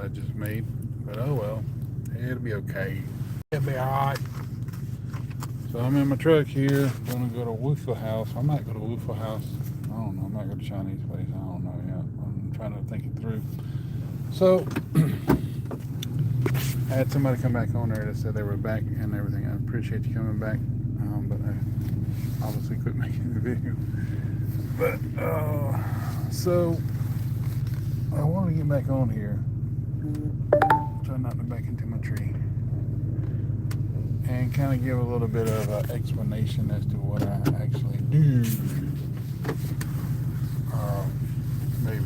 I just made. But oh well, it'll be okay. It'll be alright. So I'm in my truck here. I'm gonna go to Waffle House. I might go to Waffle House. I don't know. I might go to Chinese place. I don't know yet. I'm trying to think it through. So I had somebody come back on there that said they were back and everything. I appreciate you coming back, but I obviously quit making the video. But so I want to get back on here. Try not to back into my tree. And kind of give a little bit of an explanation as to what I actually do. Maybe.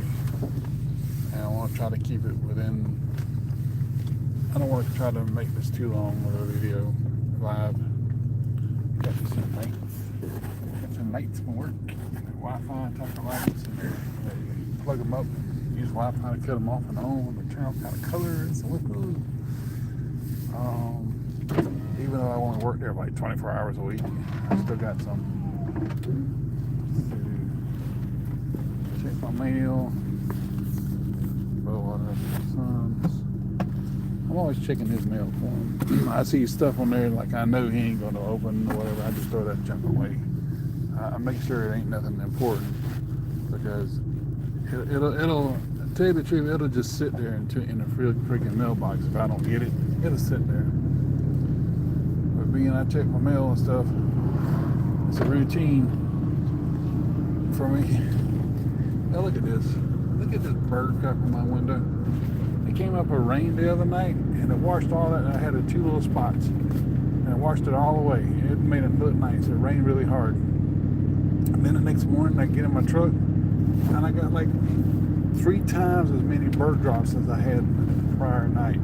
And I want to try to keep it within. I don't want to try to make this too long with a video live. Got some lights. Got some lights from work. Wi-Fi type of lights. And you plug them up. Use Wi-Fi to cut them off and on. They turn out kind of colors and woohoo. Even though I only work there like 24 hours a week, I still got some to check my mail. Sons. I'm always checking his mail for him. I see stuff on there like I know he ain't going to open or whatever. I just throw that junk away. I make sure it ain't nothing important because it'll tell you the truth. It'll just sit there in a freaking mailbox if I don't get it. It'll sit there. Being I check my mail and stuff, it's a routine for me. Now look at this. Look at this bird crap in my window. It came up a rain the other night and it washed all that. I had 2 little spots and it washed it all away. It made it look nice. It rained really hard. And then the next morning I get in my truck and I got like 3 times as many bird drops as I had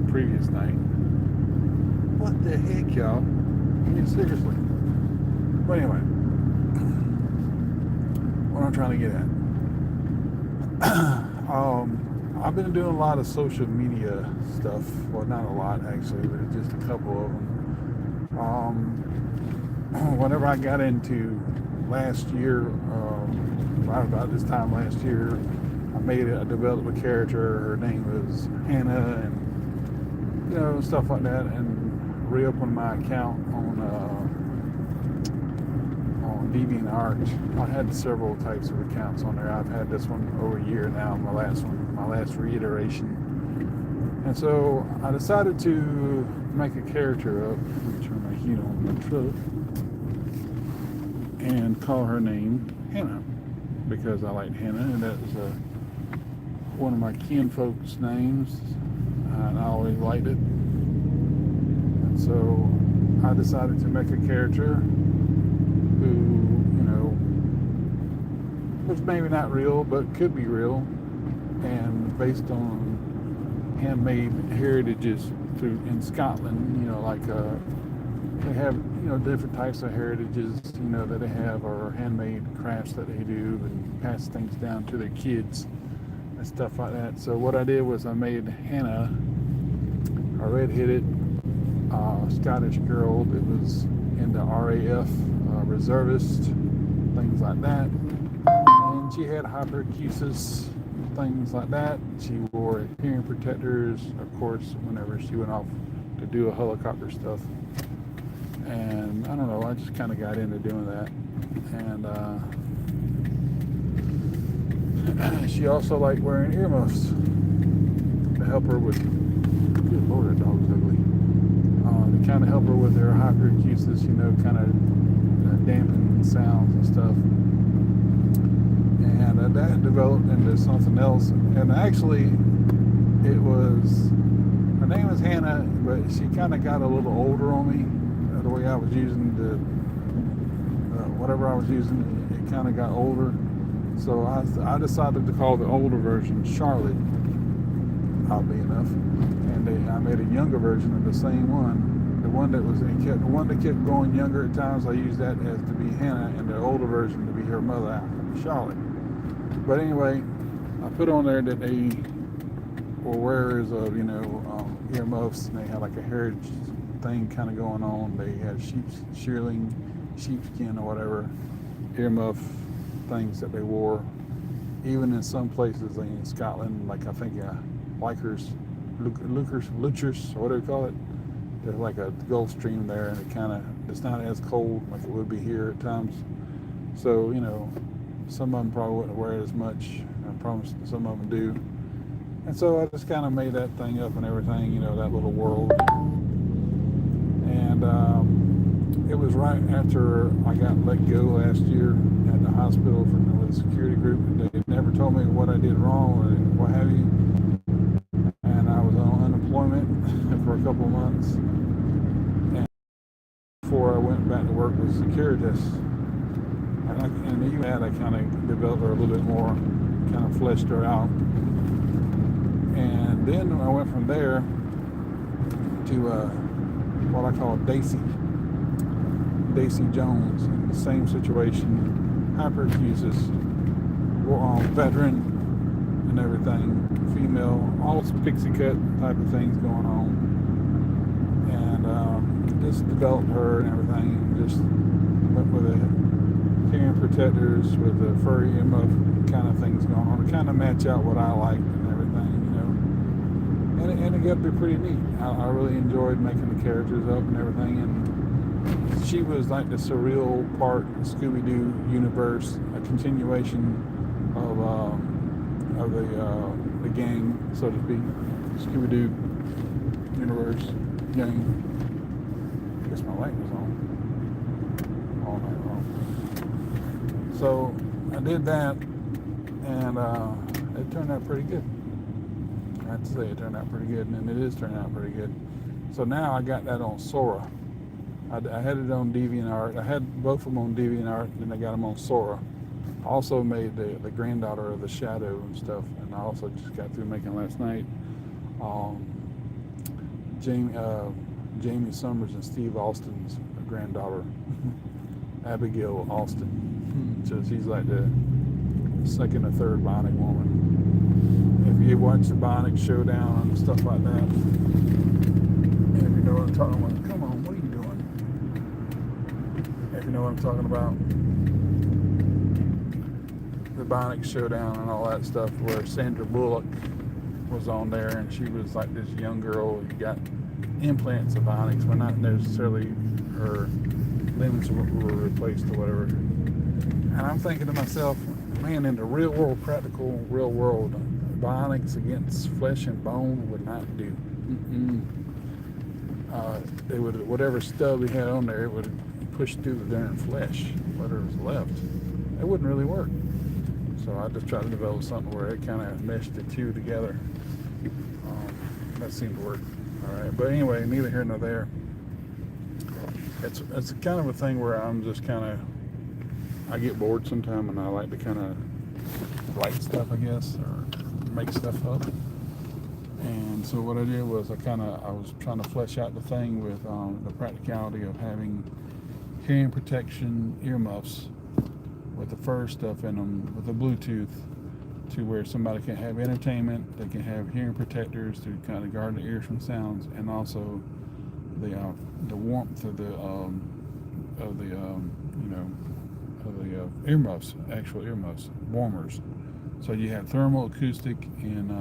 previous night. What the heck, y'all? I mean, seriously. But anyway, what I'm trying to get at. I've been doing a lot of social media stuff. Well, not a lot actually, but just a couple of them. Whenever I got into last year, right about this time last year, I developed a character. Her name was Hannah, and stuff like that, and reopened my account on DeviantArt. I had several types of accounts on there. I've had this one over a year now, my last reiteration. And so I decided to make a character up, turn my heat on my truck, and call her name Hannah, because I liked Hannah, and that was one of my kinfolk's names, and I always liked it. So I decided to make a character who, was maybe not real, but could be real, and based on handmade heritages in Scotland, they have, different types of heritages, that they have, or handmade crafts that they do and pass things down to their kids and stuff like that. So what I did was I made Hannah a red-headed Scottish girl that was into RAF, reservist, things like that. And she had hyperacusis, things like that. She wore hearing protectors, of course, whenever she went off to do a helicopter stuff. And I don't know, I just kind of got into doing that. And she also liked wearing earmuffs to help her with, good Lord, that dog's ugly. To kind of help her with her hyperacusis, kind of dampen sounds and stuff. And that developed into something else. And actually, her name was Hannah, but she kind of got a little older on me. The way I was using whatever I was using, it kind of got older. So I decided to call the older version Charlotte, oddly enough. And I made a younger version of the same one. The one that kept going younger at times, I used that as to be Hannah, and the older version to be her mother, Charlotte. But anyway, I put on there that they were wearers of, earmuffs, and they had like a heritage thing kind of going on. They had sheepskin or whatever, earmuff things that they wore. Even in some places, like in Scotland, like I think Likers, Luchers, or whatever you call it. There's like a Gulf Stream there, and it's not as cold like it would be here at times. So, some of them probably wouldn't wear it as much. I promise some of them do. And so I just kind of made that thing up and everything, that little world. And it was right after I got let go last year at the hospital from the security group. They never told me what I did wrong or what have you. And I was on unemployment for a couple of months. And before I went back to work with Securitas, and even that I kind of developed her a little bit more, kind of fleshed her out. And then I went from there to what I call Daisy Jones, in the same situation, hyperacusis, veteran and everything, female, all pixie cut type of things going on, and just developed her and everything, and just went with the hearing protectors, with the furry earmuff kind of things going on to kind of match out what I like and everything, and it got to be pretty neat. I really enjoyed making the characters up and everything, and she was like the surreal part of the Scooby-Doo universe, a continuation of the gang, so to speak, Scooby-Doo universe gang. I guess my light was on all night long. So I did that, and it turned out pretty good. I have to say it turned out pretty good, and it is turning out pretty good. So now I got that on Sora. I had it on DeviantArt. I had both of them on DeviantArt, then I got them on Sora. I also made the granddaughter of the Shadow and stuff, and I also just got through making last night Jamie Summers and Steve Austin's granddaughter, Abigail Austin. So she's like the second or third Bionic woman. If you watch the Bionic Showdown and stuff like that, and if you know what I'm talking about, come on, what are you doing? If you know what I'm talking about, the Bionic Showdown and all that stuff, where Sandra Bullock was on there, and she was like this young girl who got implants of Bionics, but not necessarily her limbs were replaced or whatever. And I'm thinking to myself, man, in the real world, practical real world, Bionics against flesh and bone would not do. They would, whatever stub he had on there, it would push through the darn flesh, whatever was left. It wouldn't really work. So I just tried to develop something where it kind of meshed the two together. That seemed to work. All right, but anyway, neither here nor there. It's kind of a thing where I'm just kind of, I get bored sometime, and I like to kind of write stuff, I guess, or make stuff up. And so what I did was I was trying to flesh out the thing with the practicality of having hearing protection earmuffs with the fur stuff in them, with the Bluetooth, to where somebody can have entertainment, they can have hearing protectors to kind of guard the ears from sounds, and also the warmth of the earmuffs, actual earmuffs, warmers. So you have thermal acoustic and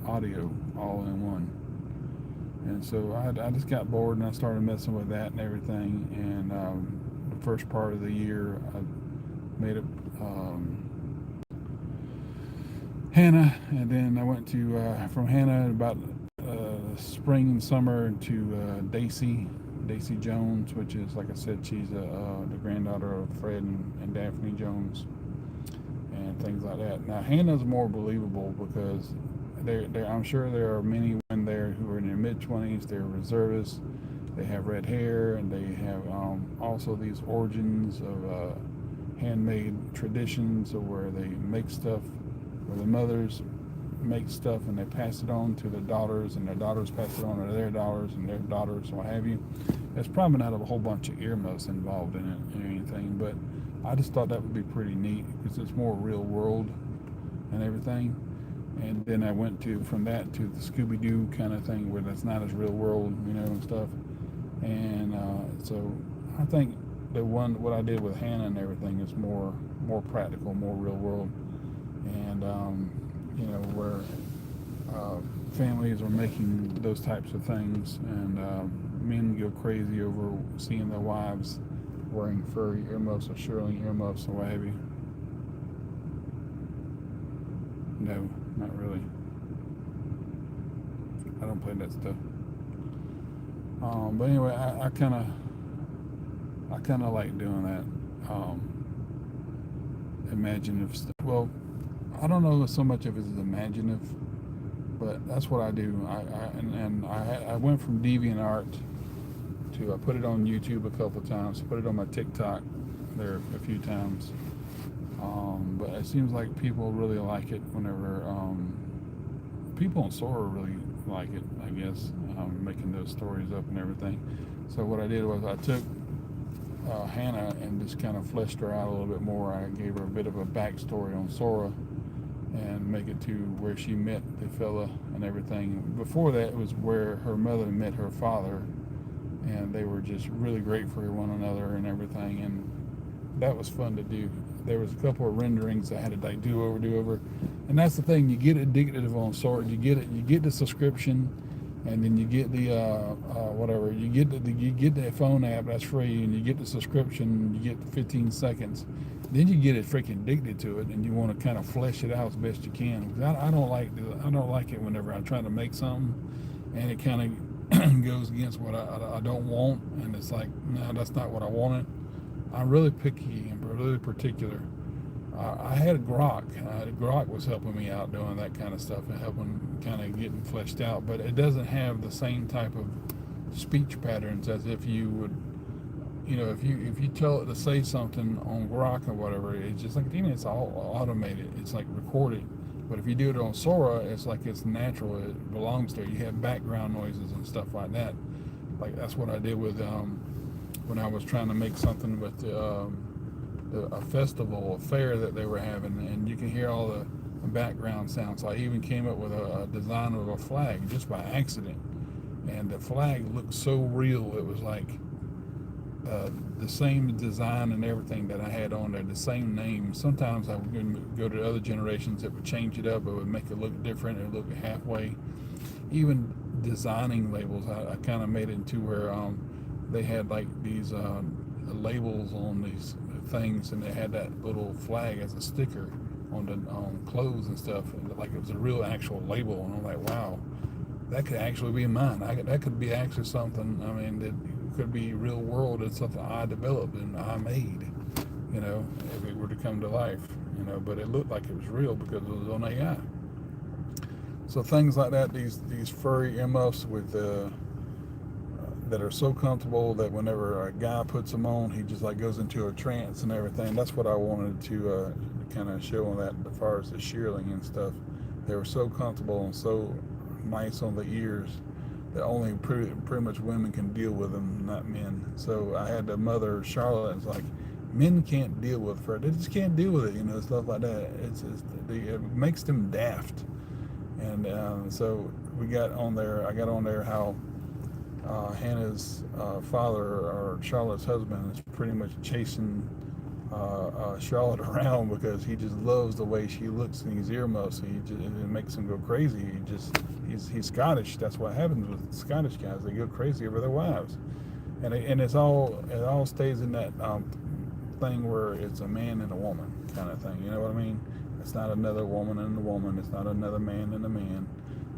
audio all in one. And so I just got bored, and I started messing with that and everything. And the first part of the year, I made it Hannah, and then I went to from Hannah about spring and summer to Daisy Jones, which is, like I said, she's the granddaughter of Fred and Daphne Jones and things like that. Now Hannah's more believable because I'm sure there are many women there who are in their mid-20s. They're reservists. They have red hair, and they have also these origins of handmade traditions of where they make stuff, where the mothers make stuff and they pass it on to their daughters, and their daughters pass it on to their daughters and their daughters, what have you. There's probably not a whole bunch of earmuffs involved in it or anything, but I just thought that would be pretty neat because it's more real world and everything. And then I went from that to the Scooby-Doo kind of thing, where that's not as real world, and stuff. And so I think what I did with Hannah and everything is more practical, more real world. And families are making those types of things, and men go crazy over seeing their wives wearing furry earmuffs or shearling earmuffs or what have you. No, not really. I don't play that stuff. But anyway, I kind of like doing that. Imaginative stuff. Well, I don't know so much if it's imaginative, but that's what I do. I went from DeviantArt to I put it on YouTube a couple of times. Put it on my TikTok there a few times. But it seems like people really like it whenever people on Sora really like it, I guess, making those stories up and everything. So what I did was I took Hannah and just kind of fleshed her out a little bit more. I gave her a bit of a backstory on Sora and make it to where she met the fella and everything. Before that, it was where her mother met her father, and they were just really great for one another and everything, and that was fun to do. There was a couple of renderings I had to like do over, and that's the thing. You get addictive on Sora. You get the subscription, and then you get the whatever. You get the phone app that's free, and you get the subscription. You get the 15 seconds. Then you get it freaking addicted to it, and you want to kind of flesh it out as best you can. I don't like it whenever I try to make something, and it kind of goes against what I don't want, and it's like, no, that's not what I wanted. I'm really picky and really particular. I had Grok. Grok was helping me out doing that kind of stuff and helping kind of getting fleshed out, but it doesn't have the same type of speech patterns as if you would, if you tell it to say something on Grok or whatever, it's just like, it's all automated. It's like recorded. But if you do it on Sora, it's like it's natural. It belongs to it. You have background noises and stuff like that. Like that's what I did with when I was trying to make something with a festival, a fair that they were having, and you can hear all the background sounds. So I even came up with a design of a flag just by accident, and the flag looked so real. It was like the same design and everything that I had on there, the same name. Sometimes I would go to other generations that would change it up. It would make it look different. It would look halfway. Even designing labels, I kind of made it into where they had like these labels on these things, and they had that little flag as a sticker on clothes and stuff, and like it was a real actual label. And I'm like, wow, that could actually be mine. That could be actually something. I mean, that could be real world and something I developed and I made. If it were to come to life. But it looked like it was real because it was on AI. So things like that. These furry earmuffs with that are so comfortable that whenever a guy puts them on, he just like goes into a trance and everything. That's what I wanted to kind of show on that as far as the shearling and stuff. They were so comfortable and so nice on the ears that only pretty much women can deal with them, not men. So I had the mother, Charlotte, it's like, men can't deal with fur. They just can't deal with it, stuff like that. It makes them daft. And so I got on there how Hannah's father, or Charlotte's husband, is pretty much chasing Charlotte around because he just loves the way she looks in these earmuffs. It makes him go crazy. He's Scottish. That's what happens with Scottish guys. They go crazy over their wives, and it all stays in that thing where it's a man and a woman kind of thing. You know what I mean? It's not another woman and a woman. It's not another man and a man.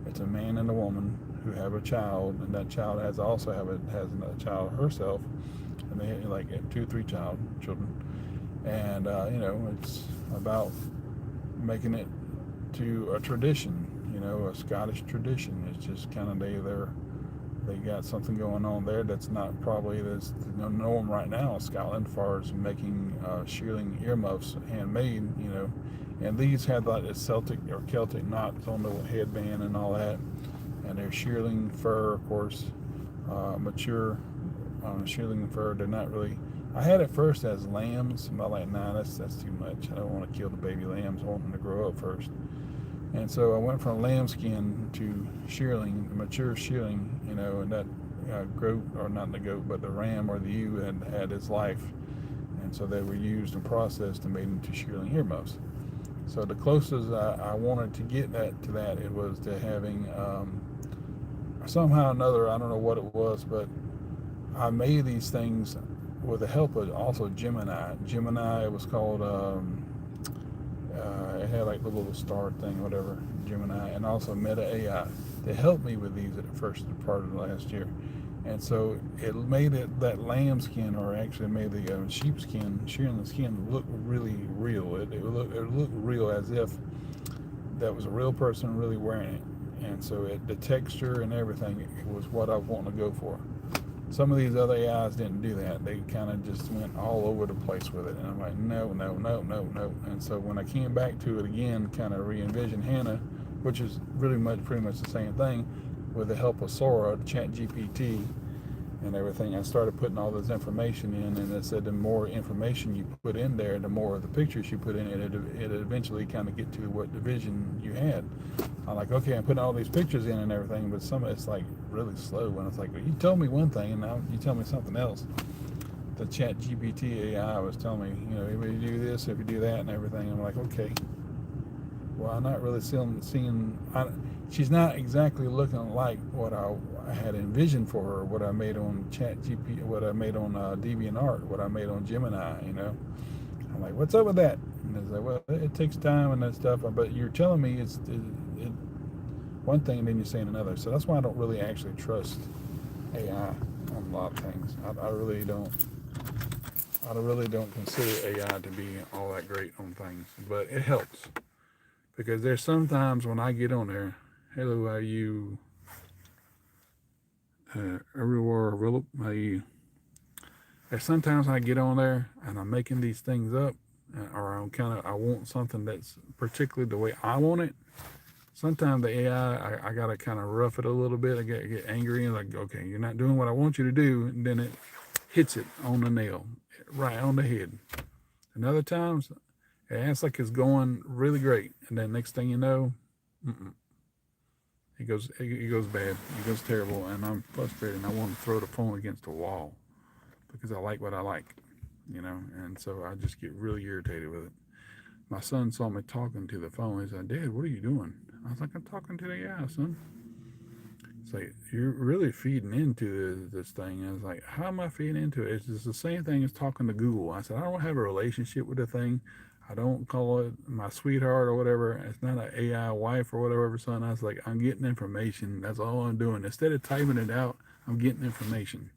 It's a man and a woman who have a child, and that child has another child herself, and they have like 2 or 3 children, and it's about making it to a tradition, a Scottish tradition. It's just kind of they got something going on there that's not probably that's the norm right now in Scotland as far as making shearling earmuffs handmade, and these had like the Celtic or Celtic knots on the headband and all that. And they're shearling fur, of course, mature shearling fur. They're not really. I had it first as lambs, but I'm like, nah, that's too much. I don't want to kill the baby lambs. I want them to grow up first. And so I went from lambskin to shearling, mature shearling, and that goat, or not the goat, but the ram or the ewe had its life. And so they were used and processed and made into shearling earmuffs. So the closest I wanted to get to that, it was to having somehow or another, I don't know what it was, but I made these things with the help of also Gemini. Gemini, it was called, it had like the little star thing, whatever, Gemini, and also Meta AI. They helped me with these at the first part of the last year. And so it made that lamb skin, or actually made the sheep skin, shearing the skin, look really real. It looked real, as if that was a real person really wearing it. And so the texture and everything, it was what I was wanting to go for. Some of these other AIs didn't do that. They kind of just went all over the place with it. And I'm like, no, no, no, no, no. And so when I came back to it again, kind of re-envisioned Hannah, which is really pretty much the same thing, with the help of Sora, Chat GPT, and everything, I started putting all this information in, and it said the more information you put in there, the more of the pictures you put in it, it eventually kind of get to what division you had. I'm like, okay, I'm putting all these pictures in and everything, but some of it's like really slow. When it's like, well, you told me one thing, and now you tell me something else. The Chat GPT AI was telling me, if you do this, if you do that, and everything. I'm like, okay. Well, I'm not really seeing she's not exactly looking like what I had envisioned for her, what I made on ChatGPT, what I made on DeviantArt, what I made on Gemini. I'm like, what's up with that? And it's like, well, it takes time and that stuff, but you're telling me it's one thing, and then you're saying another. So that's why I don't really actually trust AI on a lot of things. I really don't. I really don't consider AI to be all that great on things, but it helps. Because there's sometimes when I get on there, hello, how you, everywhere, how you, there's sometimes I get on there and I'm making these things up, or I want something that's particularly the way I want it. Sometimes the AI, I got to kind of rough it a little bit. I get angry and like, okay, you're not doing what I want you to do. And then it hits it on the nail, right on the head. And other times, it acts like it's going really great, and then next thing you know, it goes bad, it goes terrible, and I'm frustrated. And I want to throw the phone against the wall because I like what I like, and so I just get really irritated with it. My son saw me talking to the phone. He said, "Dad, what are you doing?" I was like, "I'm talking to the AI, son." It's like, you're really feeding into this thing. And I was like, how am I feeding into it? It's just the same thing as talking to Google. I said, I don't have a relationship with the thing. I don't call it my sweetheart or whatever. It's not an AI wife or whatever, son. I was like, I'm getting information. That's all I'm doing. Instead of typing it out, I'm getting information.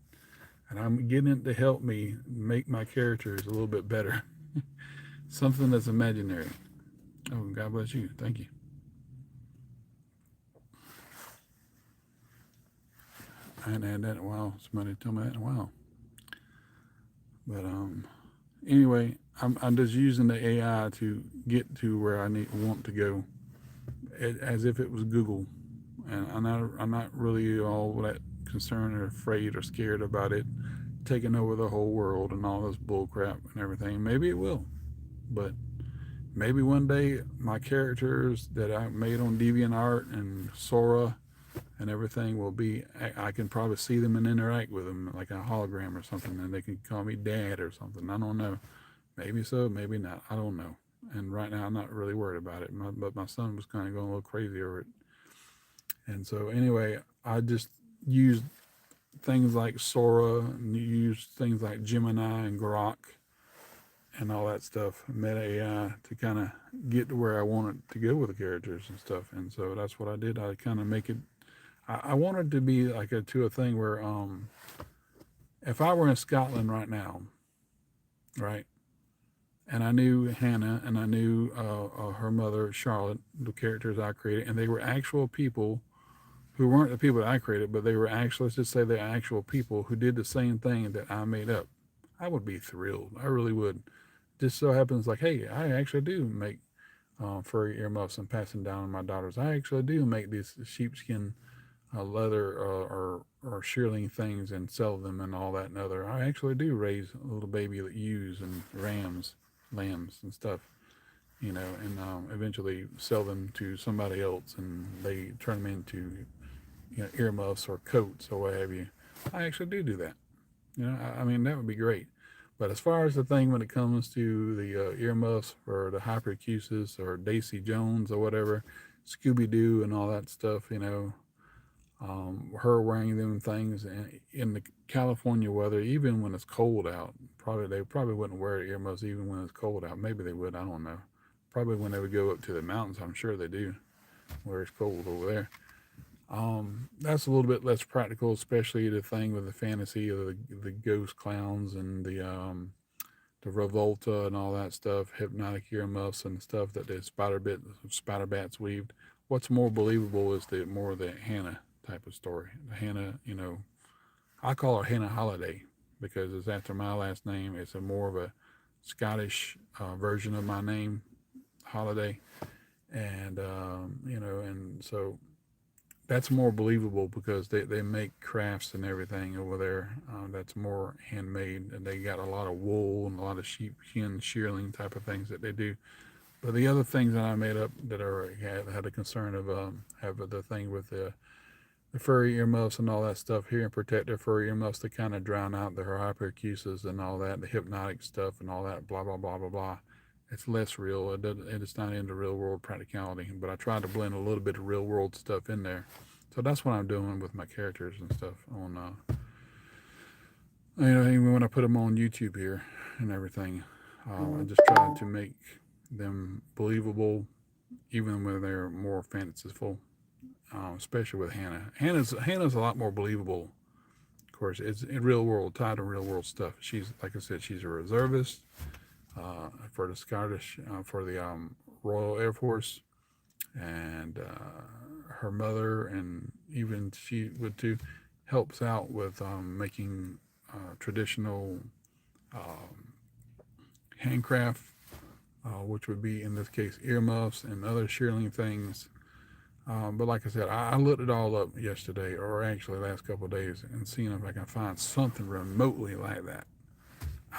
And I'm getting it to help me make my characters a little bit better. Something that's imaginary. Oh, God bless you. Thank you. I hadn't had that in a while. Somebody told me that in a while. But anyway, I'm just using the AI to get to where I want to go, as if it was Google, and I'm not really all that concerned or afraid or scared about it taking over the whole world and all this bull crap and everything. Maybe it will, but maybe one day my characters that I made on DeviantArt and Sora and everything will be, I can probably see them and interact with them like a hologram or something, and they can call me dad or something. I don't know. Maybe so, maybe not. I don't know. And right now, I'm not really worried about it. But my son was kind of going a little crazy over it. And so, anyway, I just used things like Sora, and used things like Gemini and Grok and all that stuff, Meta AI, to kind of get to where I wanted to go with the characters and stuff. And so that's what I did. I kind of make it. I wanted to be like a thing where, if I were in Scotland right now, right, and I knew Hannah and I knew her mother Charlotte, the characters I created, and they were actual people who weren't the people that I created, but they were actually, let's just say they're actual people who did the same thing that I made up. I would be thrilled. I really would. Just so happens like, hey, I actually do make furry earmuffs and pass them down to my daughters. I actually do make these sheepskin leather or shearling things and sell them and all that and other. I actually do raise little baby ewes and lambs and stuff, and eventually sell them to somebody else, and they turn them into earmuffs or coats or what have you. I actually do that. I mean, that would be great. But as far as the thing when it comes to the earmuffs or the hyperacusis or Daisy Jones or whatever, Scooby Doo and all that stuff, her wearing them things in the California weather, even when it's cold out. Probably they probably wouldn't wear earmuffs even when it's cold out. Maybe they would. I don't know. Probably when they would go up to the mountains. I'm sure they do, where it's cold over there. That's a little bit less practical, especially the thing with the fantasy of the ghost clowns and the Revolta and all that stuff, hypnotic earmuffs and stuff that the spider bats weaved. What's more believable is the more of the Hannah type of story. The Hannah, I call her Hannah Holiday because it's after my last name. It's a more of a Scottish version of my name, Holiday, and and so that's more believable because they make crafts and everything over there. That's more handmade, and they got a lot of wool and a lot of sheepskin shearling type of things that they do. But the other things that I made up that are had a concern of have the thing with the furry earmuffs and all that stuff here and protective furry earmuffs to kind of drown out the hyperacusis and all that, the hypnotic stuff and all that, blah blah blah blah blah. It's less real. It's not into real world practicality, but I tried to blend a little bit of real world stuff in there. So that's what I'm doing with my characters and stuff on, even when I put them on YouTube here and everything. I just try to make them believable, even when they're more fanciful. Especially with Hannah. Hannah's a lot more believable. Of course, it's in real world, tied to real world stuff. She's like I said, she's a reservist for the Scottish, for the Royal Air Force, and her mother, and even she would too, helps out with making traditional handcraft, which would be in this case earmuffs and other shearling things. But like I said, I looked it all up yesterday, or actually the last couple of days, and seeing if I can find something remotely like that.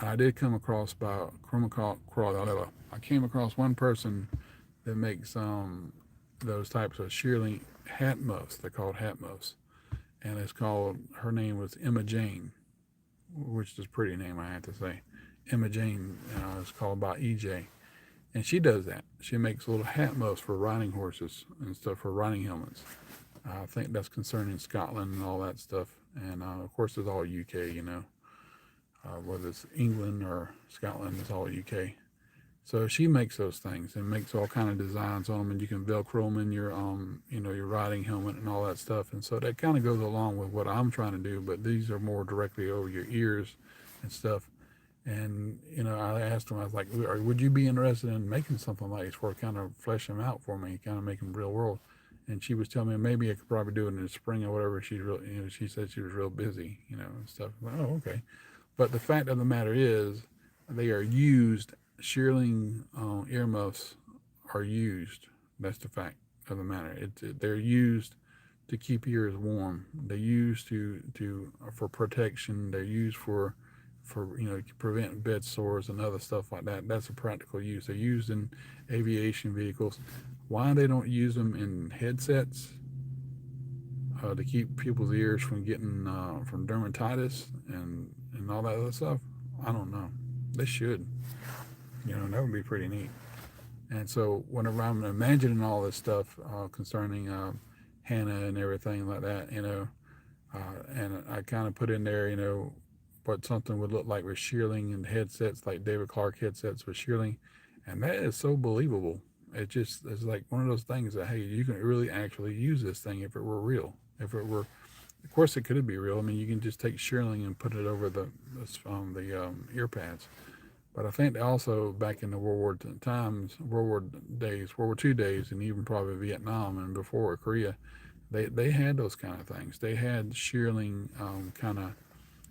I did come across I came across one person that makes those types of shearling hat muffs. They're called hat muffs, and her name was Emma Jane, which is a pretty name I have to say. Emma Jane is called by EJ, and she does that. She makes little hat muffs for riding horses and stuff for riding helmets. I think that's concerning Scotland and all that stuff, and of course it's all UK, whether it's England or Scotland, it's all UK. So she makes those things and makes all kind of designs on them, and you can Velcro them in your your riding helmet and all that stuff. And so that kind of goes along with what I'm trying to do, but these are more directly over your ears and stuff. And I asked him, I was like, would you be interested in making something like this, for kind of flesh them out for me, kind of make them real world? And she was telling me maybe I could probably do it in the spring or whatever. She said she was real busy, and stuff. Like, oh, okay. But the fact of the matter is, they are used. Shearling earmuffs are used. That's the fact of the matter. They're used to keep ears warm. They're used for protection. They're used for prevent bed sores and other stuff like that. That's a practical use. They're used in aviation vehicles. Why they don't use them in headsets to keep people's ears from getting from dermatitis and all that other stuff, I don't know. They should. That would be pretty neat. And so whenever I'm imagining all this stuff concerning Hannah and everything like that, and I kind of put in there, what something would look like with shearling and headsets, like David Clark headsets with shearling, and that is so believable. It's like one of those things that, hey, you can really actually use this thing if it were real. If it were, of course, it could be real. I mean, you can just take shearling and put it over the ear pads. But I think also back in the World War times, World War days, World War II days, and even probably Vietnam and before Korea, they had those kind of things. They had shearling kind of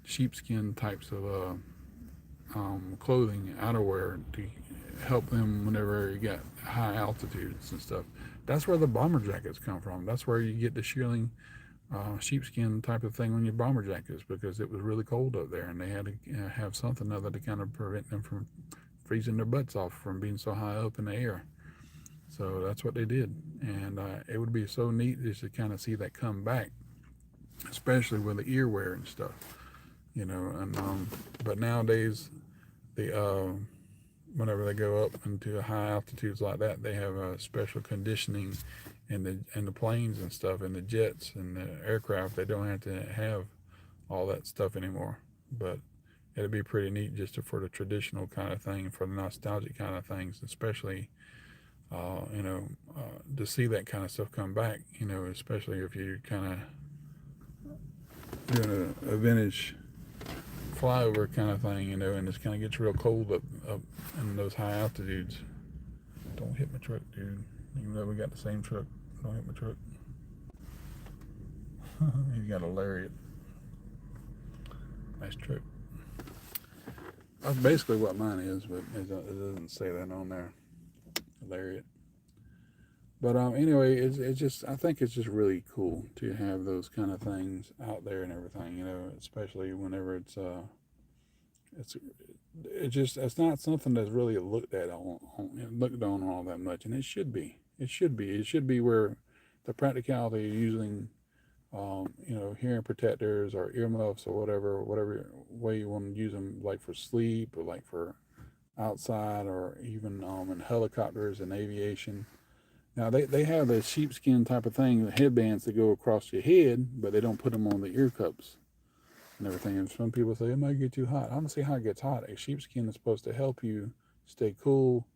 sheepskin types of clothing, outerwear to help them whenever you got high altitudes and stuff. That's where the bomber jackets come from. That's where you get the shearling sheepskin type of thing on your bomber jackets, because it was really cold up there and they had to have something other to kind of prevent them from freezing their butts off from being so high up in the air. So that's what they did, and it would be so neat just to kind of see that come back, especially with the earwear and stuff, and but nowadays the whenever they go up into high altitudes like that, they have a special conditioning in the planes and stuff, and the jets and the aircraft. They don't have to have all that stuff anymore. But it'd be pretty neat just for the traditional kind of thing, for the nostalgic kind of things, especially to see that kind of stuff come back. Especially if you're kind of doing a vintage flyover kind of thing, and it kind of gets real cold up in those high altitudes. Don't hit my truck, dude. Even though we got the same truck, don't hit my truck. He's got a lariat. Nice truck. That's basically what mine is, but it doesn't say that on there. Lariat. But anyway, it's just, I think it's just really cool to have those kind of things out there and everything, especially whenever it's it's not something that's really looked on all that much, and it should be. It should be where the practicality of using hearing protectors or earmuffs or whatever way you want to use them, like for sleep or like for outside, or even in helicopters and aviation. Now they have the sheepskin type of thing, the headbands that go across your head, but they don't put them on the ear cups and everything. And some people say it might get too hot. I don't see how it gets hot. A sheepskin is supposed to help you stay cool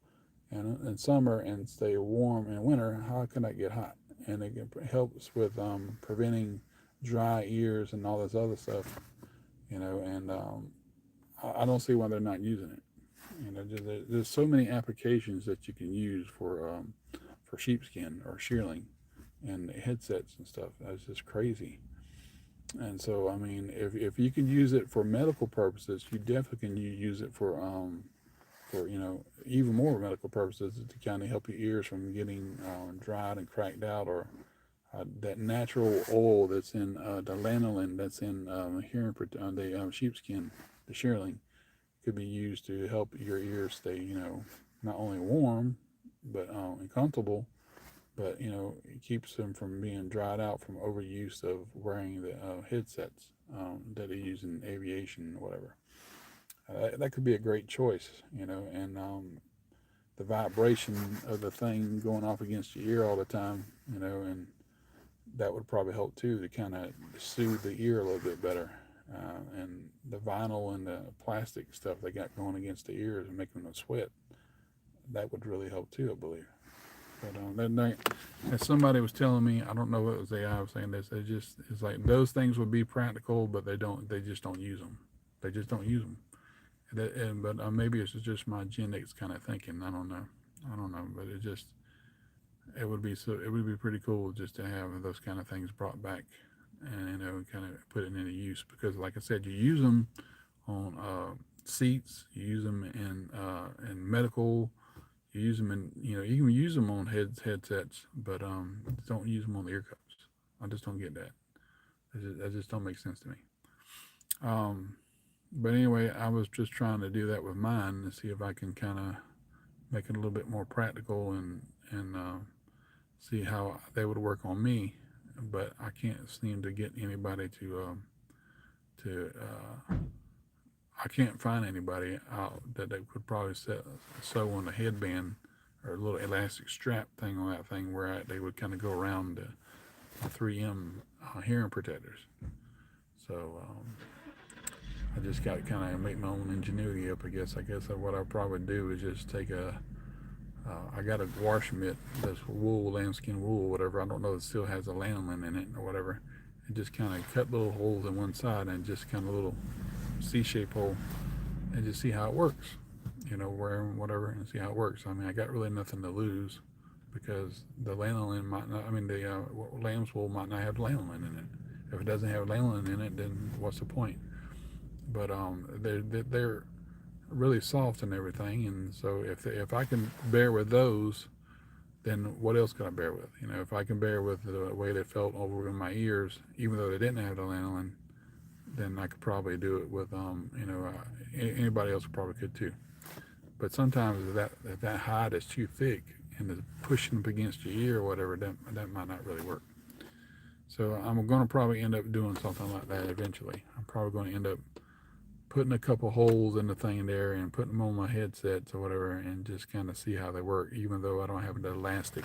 in summer and stay warm in winter. How can that get hot? And it helps with preventing dry ears and all this other stuff. And I don't see why they're not using it. There's so many applications that you can use for sheepskin or shearling and headsets and stuff. That's just crazy. And so, I mean, if you can use it for medical purposes, you definitely can use it for even more medical purposes, to kind of help your ears from getting dried and cracked out, or that natural oil that's in the lanolin that's in the sheepskin, the shearling, could be used to help your ears stay, not only warm but and comfortable, but it keeps them from being dried out from overuse of wearing the headsets that they use in aviation or whatever. That could be a great choice, and the vibration of the thing going off against your ear all the time, and that would probably help too, to kind of soothe the ear a little bit better. And the vinyl and the plastic stuff they got going against the ears and making them sweat, that would really help too, I believe. But as somebody was telling me, I don't know what it was AI was saying this. It's like those things would be practical, but they just don't use them. They just don't use them. But maybe it's just my Gen X kind of thinking. I don't know. But it would be pretty cool just to have those kind of things brought back, and kind of put it into use, because like I said, you use them on seats, you use them in medical, you use them in you can use them on headsets, but don't use them on the ear cups. I just don't get that. That just don't make sense to me. But anyway, I was just trying to do that with mine to see if I can kind of make it a little bit more practical, and see how they would work on me. But I can't seem to get anybody to I can't find anybody out that they could probably sew on a headband or a little elastic strap thing on that thing, where they would kind of go around the 3M hearing protectors. So I just got to kind of make my own ingenuity up, I guess. What I'll probably do is just take I got a wash mitt that's wool, lambskin wool, whatever. I don't know if it still has a lanolin in it or whatever. And just kind of cut little holes in one side, and just kind of little C-shaped hole, and just see how it works. Wear whatever and see how it works. I mean, I got really nothing to lose, because the lanolin might not. I mean, the lamb's wool might not have lanolin in it. If it doesn't have lanolin in it, then what's the point? But they're really soft and everything, and so if I can bear with those, then what else can I bear with? If I can bear with the way they felt over in my ears, even though they didn't have the lanolin, then I could probably do it with anybody else probably could too. But sometimes if that hide is too thick and it's pushing up against your ear or whatever, that might not really work. So I'm going to probably end up doing something like that eventually. I'm probably going to end up putting a couple holes in the thing there and putting them on my headsets or whatever, and just kind of see how they work. Even though I don't have the elastic,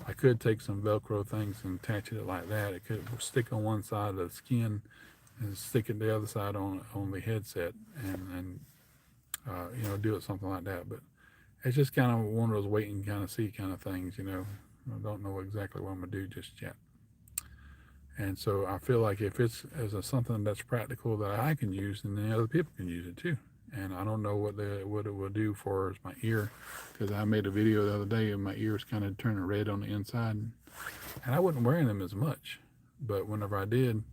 I could take some Velcro things and attach it like that. It could stick on one side of the skin and stick it the other side on the headset, and do it something like that. But it's just kind of one of those wait and kind of see kind of things. I don't know exactly what I'm gonna do just yet. And so I feel like if it's as a something that's practical that I can use, and then other people can use it too. And I don't know what it will do for my ear, because I made a video the other day and my ears kind of turning red on the inside, and I wasn't wearing them as much. But whenever I did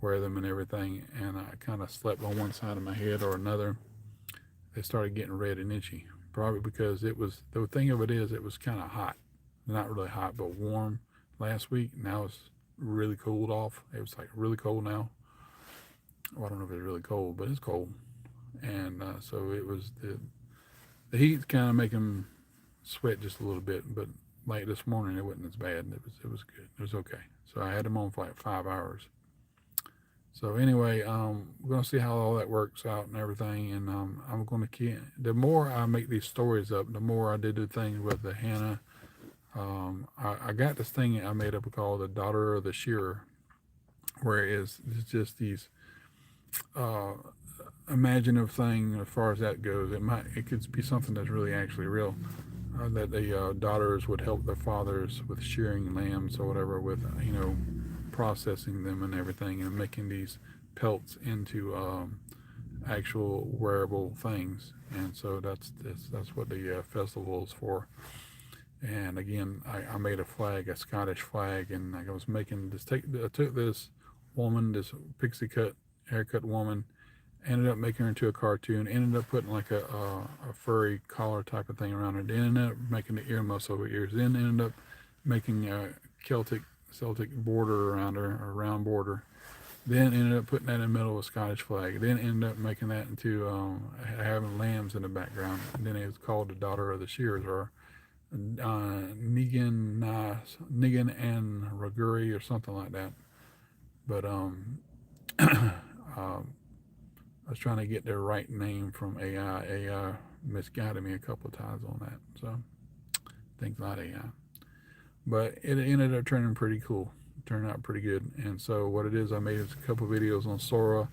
wear them and everything, and I kind of slept on one side of my head or another, they started getting red and itchy. Probably because the thing of it is, it was kind of hot, not really hot, but warm last week. Now it's really cooled off. It was like really cold now. Well, I don't know if it's really cold, but it's cold. And so it was the heat kind of making them sweat just a little bit. But like this morning, it wasn't as bad. It was good. It was okay. So I had them on for like 5 hours. So anyway, we're gonna see how all that works out and everything. And I'm gonna keep. The more I make these stories up, the more I did do things with the Hannah. I got this thing I made up called the Daughter of the Shearer, where it's just these uh, imaginative thing as far as that goes. It could be something that's really actually real. That the daughters would help their fathers with shearing lambs or whatever, with processing them and everything, and making these pelts into actual wearable things. And so that's what the festival is for. And again, I made a flag, a Scottish flag, and I was making this. I took this woman, this pixie cut haircut woman, ended up making her into a cartoon. Ended up putting like a furry collar type of thing around her. Then ended up making the earmuffs over ears. Then ended up making a Celtic border around her, a round border. Then ended up putting that in the middle of a Scottish flag. Then ended up making that into having lambs in the background. And then it was called the Daughter of the Shearers, or Negan and Raguri or something like that. But I was trying to get the right name from AI. AI misguided me a couple of times on that. So thanks a lot, AI. But it ended up turning pretty cool. It turned out pretty good. And so what it is, I made a couple of videos on Sora,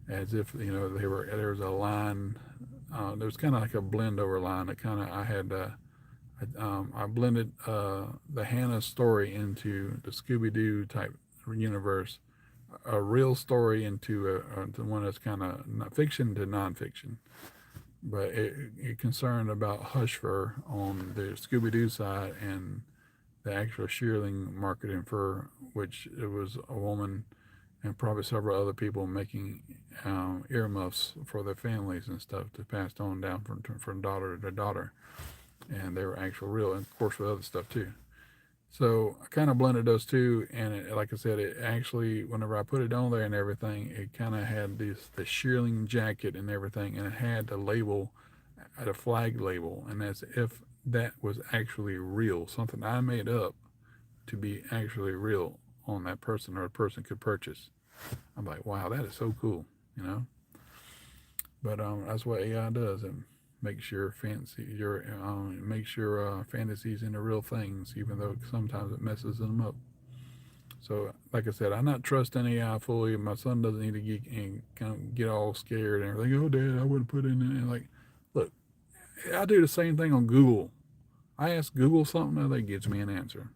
as if there was a line. There was kind of like a blend over line. That kind of I blended the Hannah story into the Scooby-Doo type universe, a real story into one that's kind of fiction to nonfiction. But it concerned about hush fur on the Scooby-Doo side, and the actual shearling market in fur, which it was a woman and probably several other people making earmuffs for their families and stuff to pass on down from daughter to daughter. And they were actual real, and of course with other stuff too. So I kind of blended those two, and like I said, it actually, whenever I put it on there and everything, it kind of had the shearling jacket and everything, and it had the label, the flag label, and as if that was actually real, something I made up to be actually real on that person, or a person could purchase. I'm like, wow, that is so cool, But that's what AI does. And makes your fantasies into real things, even though sometimes it messes them up. So, like I said, I'm not trusting AI fully. My son doesn't need to get all scared and everything. Oh, Dad, I wouldn't put in it. Like, look, I do the same thing on Google. I ask Google something, and it gives me an answer.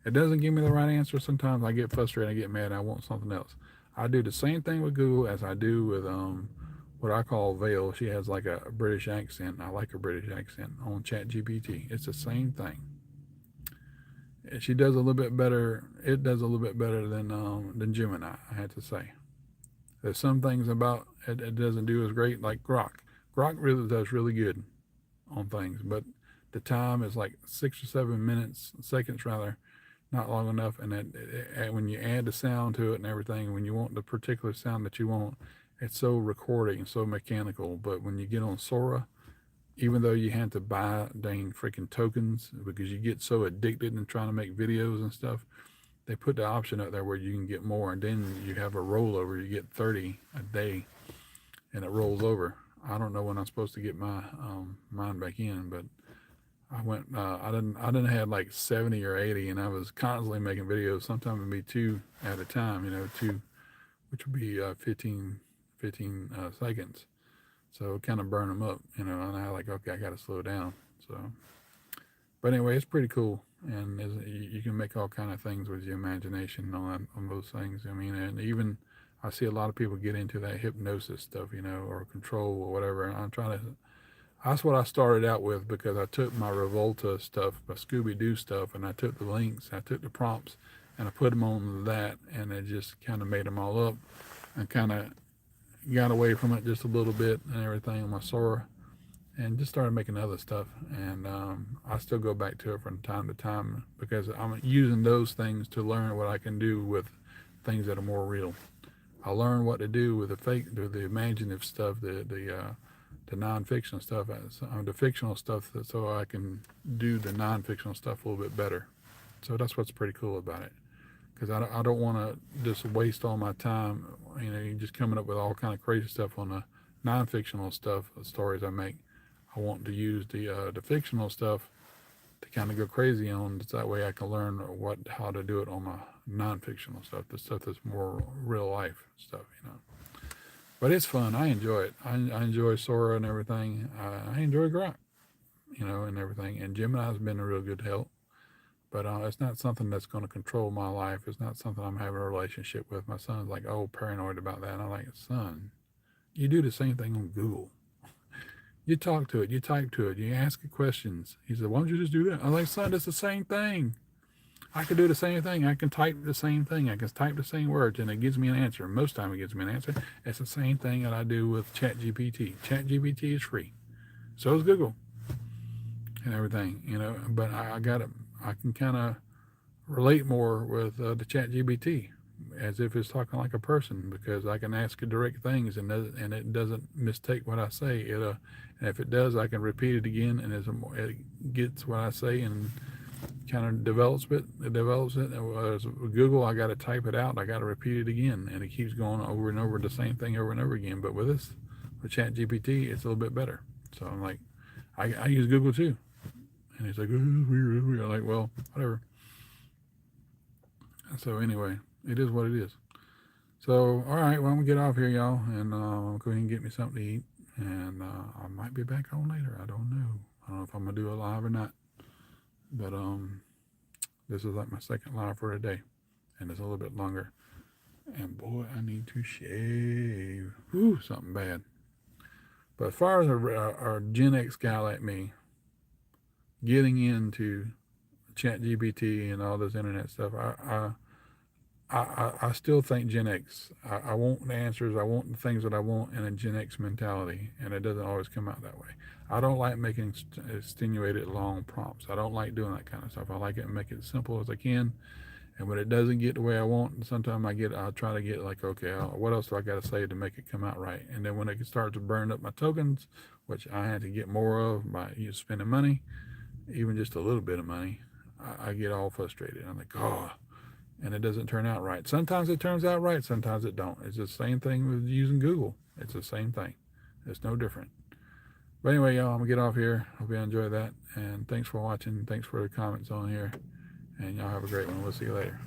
It doesn't give me the right answer. Sometimes I get frustrated, I get mad, I want something else. I do the same thing with Google as I do with what I call Vale. She has like a British accent. I like her British accent on ChatGPT. It's the same thing. She does a little bit better. It does a little bit better than Gemini, I have to say. There's some things about it, it doesn't do as great, like Grok. Grok really does really good on things, but the time is like 6 or 7 minutes, seconds rather, not long enough. And when you add the sound to it and everything, when you want the particular sound that you want, it's so recording and so mechanical. But when you get on Sora, even though you have to buy dang freaking tokens because you get so addicted in trying to make videos and stuff, they put the option up there where you can get more, and then you have a rollover. You get 30 a day, and it rolls over. I don't know when I'm supposed to get my mine back in, but I went. I didn't have like 70 or 80, and I was constantly making videos. Sometimes it'd be two at a time. Two, which would be 15 seconds. So kind of burn them up. And I like, okay, I got to slow down. So, but anyway, it's pretty cool, and you can make all kind of things with your imagination on those things. I mean, and even I see a lot of people get into that hypnosis stuff, or control or whatever. And I'm trying to. That's what I started out with because I took my Revolta stuff, my Scooby Doo stuff, and I took the links, I took the prompts, and I put them on that, and it just kind of made them all up, and kind of got away from it just a little bit and everything on my Sora, and just started making other stuff. And I still go back to it from time to time because I'm using those things to learn what I can do with things that are more real. I learn what to do with the imaginative stuff, the non-fictional stuff, the fictional stuff, so I can do the non-fictional stuff a little bit better. So that's what's pretty cool about it, because I don't want to just waste all my time, just coming up with all kind of crazy stuff on the non-fictional stuff, the stories I make. I want to use the fictional stuff to kind of go crazy on, so that way I can learn how to do it on my non-fictional stuff, the stuff that's more real life stuff. But it's fun. I enjoy it. I enjoy Sora and everything. I enjoy Grok, and everything. And Gemini's been a real good help. But it's not something that's going to control my life. It's not something I'm having a relationship with. My son's like, oh, paranoid about that. And I'm like, son, you do the same thing on Google. You talk to it. You type to it. You ask it questions. He said, why don't you just do that? I'm like, son, it's the same thing. I can do the same thing. I can type the same thing. I can type the same words, and it gives me an answer. Most time it gives me an answer. It's the same thing that I do with ChatGPT. ChatGPT is free. So is Google and everything, But I can kind of relate more with the ChatGPT as if it's talking like a person, because I can ask it direct things, and it doesn't mistake what I say. And if it does, I can repeat it again, and it gets what I say and kind of develops it. Whereas with Google, I got to type it out, I got to repeat it again, and it keeps going over and over the same thing over and over again. But with ChatGPT, it's a little bit better. So I'm like, I use Google too, and he's like, oh, weird. I'm like, well, whatever. So anyway, it is what it is. So all right, well, I'm gonna get off here, y'all, and I'll go ahead and get me something to eat, and I might be back on later. I don't know if I'm gonna do a live or not. But this is like my second live for today, and it's a little bit longer. And boy, I need to shave. Whew, something bad. But as far as a Gen X guy like me, getting into ChatGPT and all this internet stuff, I still think Gen X. I want the answers. I want the things that I want in a Gen X mentality, and it doesn't always come out that way. I don't like making extenuated long prompts. I don't like doing that kind of stuff. I like it and make it as simple as I can. And when it doesn't get the way I want, sometimes I'll try to get like, okay, what else do I got to say to make it come out right? And then when it starts to burn up my tokens, which I had to get more of by spending money, even just a little bit of money, I get all frustrated. I'm like, oh, and it doesn't turn out right. Sometimes it turns out right, sometimes it don't. It's the same thing with using Google. It's the same thing. It's no different. But anyway, y'all, I'm going to get off here. Hope you enjoy that. And thanks for watching. Thanks for the comments on here. And y'all have a great one. We'll see you later.